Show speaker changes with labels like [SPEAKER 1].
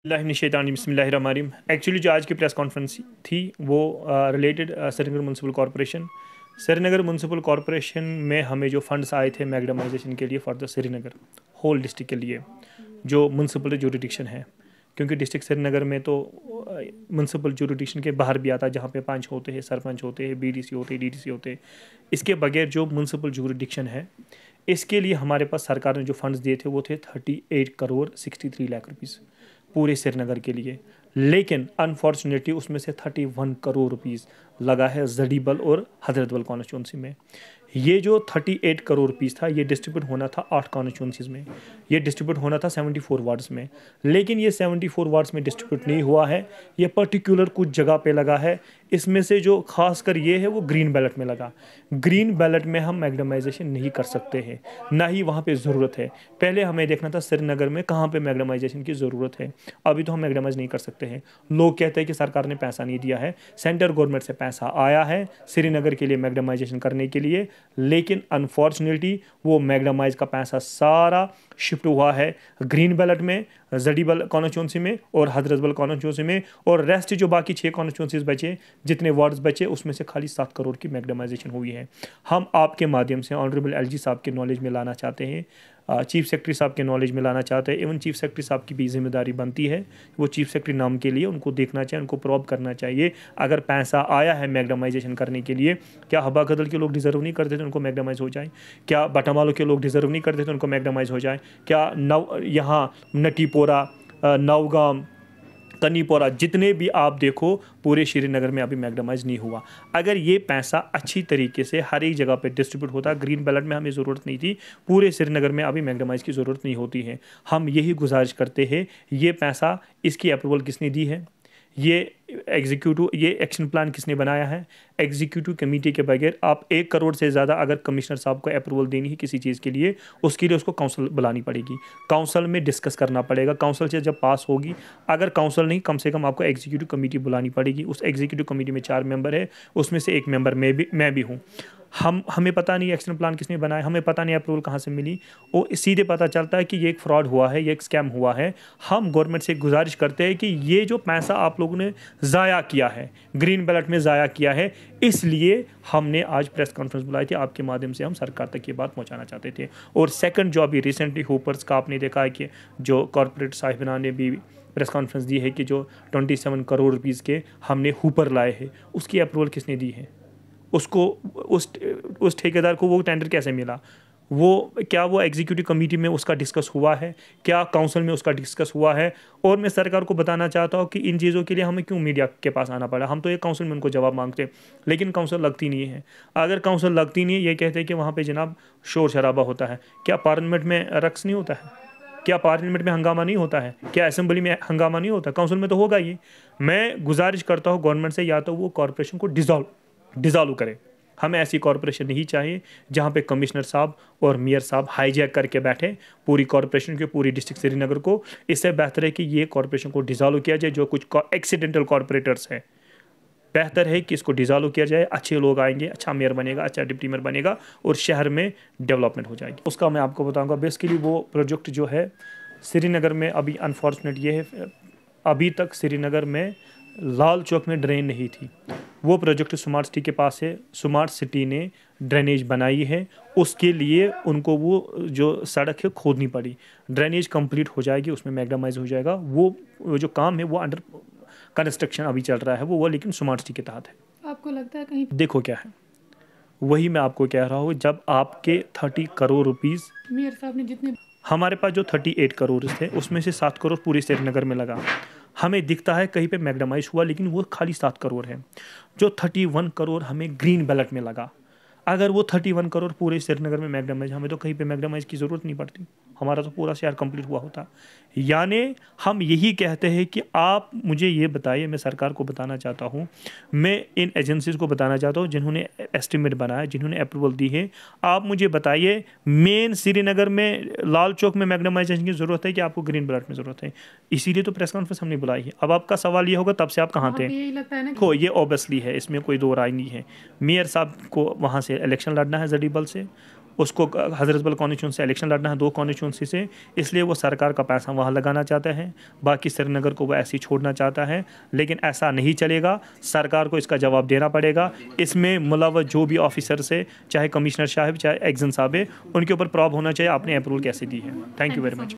[SPEAKER 1] बिस्मिल्लाहिर्रहमानिर्रहीम। एक्चुअली जो आज की प्रेस कॉन्फ्रेंस थी वो related Srinagar municipal corporation. Srinagar municipal corporation में हमें जो फंड्स आए थे मैगडमाइजेशन के लिए for the Srinagar whole district के लिए, जो म्यूनसिपल जुरिडिक्शन है, क्योंकि डिस्ट्रिक्ट श्रीनगर में तो म्यूनसिपल जुरिडिक्शन के बाहर भी आता है, जहाँ पे पंच होते हैं, सरपंच होते हैं, बीडीसी होते हैं, डीडीसी होते हैं। इसके बगैर जो म्यूनसिपल जुरिडिक्शन है, इसके लिए हमारे पास सरकार ने जो फंड्स दिए थे वो थे 38 करोड़ 63 लाख रुपीज़ पूरे श्रीनगर के लिए। लेकिन अनफॉर्चुनेटली उसमें से 31 करोड़ रुपीज़ लगा है जडीबल और हजरतबल कॉन्स्टिट्यूंसी में। ये जो 38 करोड़ रुपीज़ था ये डिस्ट्रीब्यूट होना था 8 कॉन्स्टिट्यूंसीज़ में, ये डिस्ट्रीब्यूट होना था 74 वार्ड्स में। लेकिन ये 74 वार्ड्स में डिस्ट्रीब्यूट नहीं हुआ है, ये पर्टिकुलर कुछ जगह पे लगा है। इसमें से जो खासकर ये है वो ग्रीन बैलेट में लगा। ग्रीन बैलेट में हम मैगडमाइजेशन नहीं कर सकते हैं, ना ही वहाँ पे ज़रूरत है। पहले हमें देखना था श्रीनगर में कहाँ पे मैगडमाइजेशन की ज़रूरत है। अभी तो हम मैगडमाइज नहीं कर सकते हैं। लोग कहते हैं कि सरकार ने पैसा नहीं दिया है, सेंट्रल गवर्नमेंट से पैसा आया है श्रीनगर के लिए मैगडमाइजेशन करने के लिए, लेकिन अनफॉर्चुनेटली वो मैगडमाइज का पैसा सारा शिफ्ट हुआ है ग्रीन बैलेट में, जडीबल कॉन्स्टिट्यूंसी में और हजरतबल कॉन्स्टिट्यूंसी में। और रेस्ट जो बाकी 6 कॉन्स्टिट्यूंसीज बचे, जितने वार्ड्स बचे, उसमें से खाली 7 करोड़ की मैगडमाइजेशन हुई है। हम आपके माध्यम से ऑनरेबल एलजी साहब के नॉलेज में लाना चाहते हैं, चीफ सेक्रेटरी साहब के नॉलेज में लाना चाहते हैं। इवन चीफ सेक्रेटरी साहब की भी जिम्मेदारी बनती है, वो चीफ सेक्रेटरी नाम के लिए उनको देखना चाहिए, उनको प्रॉब करना चाहिए। अगर पैसा आया है मैगडमाइजेशन करने के लिए, क्या हबा कदल के लोग डिजर्व नहीं करते थे उनको मैगडमाइज हो जाए? क्या बटामालो के लोग डिजर्व नहीं करते थे उनको मैगडमाइज हो जाए? क्या यहाँ नटीपोरा, नवगाम, तनीपोरा, जितने भी आप देखो पूरे श्रीनगर में अभी मैगडमाइज नहीं हुआ। अगर ये पैसा अच्छी तरीके से हर एक जगह पे डिस्ट्रीब्यूट होता, ग्रीन बैलेट में हमें ज़रूरत नहीं थी, पूरे श्रीनगर में अभी मैगडमाइज की ज़रूरत नहीं होती है। हम यही गुजारिश करते हैं, ये पैसा, इसकी अप्रूवल किसने दी है? ये एक्शन प्लान किसने बनाया है? एग्जीक्यूटिव कमेटी के बगैर आप 1 करोड़ से ज़्यादा अगर कमिश्नर साहब को अप्रूवल देनी है किसी चीज़ के लिए, उसके लिए उसको काउंसिल बुलानी पड़ेगी, काउंसिल में डिस्कस करना पड़ेगा, काउंसिल से जब पास होगी, अगर काउंसिल नहीं, कम से कम आपको एग्जीक्यूटिव कमेटी बुलानी पड़ेगी। उस एग्जीक्यूटिव कमेटी में 4 मेंबर है, उसमें से 1 मेंबर मैं भी हूँ। हमें पता नहीं एक्शन प्लान किसने बनाया, हमें पता नहीं अप्रूवल कहाँ से मिली। वो सीधे पता चलता है कि ये एक फ्रॉड हुआ है, ये एक स्कैम हुआ है। हम गवर्नमेंट से गुजारिश करते हैं कि ये जो पैसा आप लोगों ने ज़ाया किया है, ग्रीन बैलेट में ज़ाया किया है, इसलिए हमने आज प्रेस कॉन्फ्रेंस बुलाई थी। आपके माध्यम से हम सरकार तक ये बात पहुँचाना चाहते थे। और सेकंड जो अभी रिसेंटली हुपर्स का आपने देखा है कि जो कॉर्पोरेट साहिबाना ने भी प्रेस कॉन्फ्रेंस दी है कि जो 27 करोड़ रुपीज़ के हमने हुपर लाए हैं, उसकी अप्रूवल किसने दी है? उसको उस ठेकेदार को वो टेंडर कैसे मिला? क्या वो एग्जीक्यूटिव कमेटी में उसका डिस्कस हुआ है? क्या काउंसिल में उसका डिस्कस हुआ है? और मैं सरकार को बताना चाहता हूँ कि इन चीज़ों के लिए हमें क्यों मीडिया के पास आना पड़ा। हम तो एक काउंसिल में उनको जवाब मांगते हैं, लेकिन काउंसिल लगती नहीं है। अगर काउंसिल लगती नहीं है, ये कहते हैं कि वहाँ पर जनाब शोर शराबा होता है। क्या पार्लियामेंट में रक्स नहीं होता है? क्या पार्लियामेंट में हंगामा नहीं होता है? क्या असेंबली में हंगामा नहीं होता? काउंसिल में तो होगा ही। मैं गुजारिश करता हूँ गवर्नमेंट से, या तो वो कॉरपोरेशन को डिज़ोल्व करें। हमें ऐसी कॉरपोरेशन नहीं चाहिए जहां पे कमिश्नर साहब और मेयर साहब हाईजैक करके बैठे पूरी कॉरपोरेशन के, पूरी डिस्ट्रिक्ट श्रीनगर को। इससे बेहतर है कि ये कॉरपोरेशन को डिज़ोल्व किया जाए। जो कुछ एक्सीडेंटल कॉरपोरेटर्स हैं, बेहतर है कि इसको डिज़ोल्व किया जाए। अच्छे लोग आएंगे, अच्छा मेयर बनेगा, अच्छा डिप्टी मेयर बनेगा और शहर में डेवलपमेंट हो जाएगी। उसका मैं आपको बताऊँगा। बेसिकली वो प्रोजेक्ट जो है श्रीनगर में, अभी अनफॉर्चुनेट ये है, अभी तक श्रीनगर में लाल चौक में ड्रेन नहीं थी। वो प्रोजेक्ट स्मार्ट सिटी के पास है, स्मार्ट सिटी ने ड्रेनेज बनाई है, उसके लिए उनको वो जो सड़क है खोदनी पड़ी। ड्रेनेज कंप्लीट हो जाएगी, उसमें मैगडमाइज हो जाएगा। वो जो काम है वो अंडर कंस्ट्रक्शन अभी चल रहा है, वो लेकिन स्मार्ट सिटी के तहत है।
[SPEAKER 2] आपको लगता है कहीं
[SPEAKER 1] देखो क्या है, वही मैं आपको कह रहा हूँ। जब आपके 30 करोड़ रुपीज़
[SPEAKER 2] मेयर साहब ने जितने,
[SPEAKER 1] हमारे पास जो 38 करोड़ थे उसमें से 7 करोड़ पूरे श्रीनगर में लगा। हमें दिखता है कहीं पे मैगडमाइज हुआ, लेकिन वो खाली 7 करोड़ है। जो 31 करोड़ हमें ग्रीन बैलेट में लगा, अगर वो 31 करोड़ पूरे श्रीनगर में मैगडमाइज, हमें तो कहीं पे मैगडमाइज की ज़रूरत नहीं पड़ती, हमारा तो पूरा शहर कंप्लीट हुआ होता। यानी हम यही कहते हैं कि आप मुझे ये बताइए, मैं सरकार को बताना चाहता हूँ, मैं इन एजेंसीज़ को बताना चाहता हूँ जिन्होंने एस्टिमेट बनाया, जिन्होंने अप्रूवल दी है। आप मुझे बताइए मेन श्रीनगर में लाल चौक में मैगडमाइजेशन की ज़रूरत है कि आपको ग्रीन बैलेट में ज़रूरत है? इसीलिए तो प्रेस कॉन्फ्रेंस हमने बुलाई है। अब आपका सवाल ये होगा तब से आप कहाँ थे?
[SPEAKER 2] यही लगता है ना
[SPEAKER 1] देखो ये ऑब्वियसली है, इसमें कोई दो राय नहीं है। मेयर साहब को वहाँ से इलेक्शन लड़ना है जडीबल से, उसको हजरतबल कॉन्स्टिट्यूंसी से इलेक्शन लड़ना है 2 कॉन्स्टिट्यूंसी से, इसलिए वो सरकार का पैसा वहाँ लगाना चाहता है, बाकी श्रीनगर को वो ऐसे ही छोड़ना चाहता है। लेकिन ऐसा नहीं चलेगा, सरकार को इसका जवाब देना पड़ेगा। इसमें मुलव्वस जो भी ऑफिसर से, चाहे कमिश्नर साहब चाहे एक्जन साहब है, उनके ऊपर प्रॉब होना चाहिए आपने अप्रूवल कैसे दी है। Thank you very much.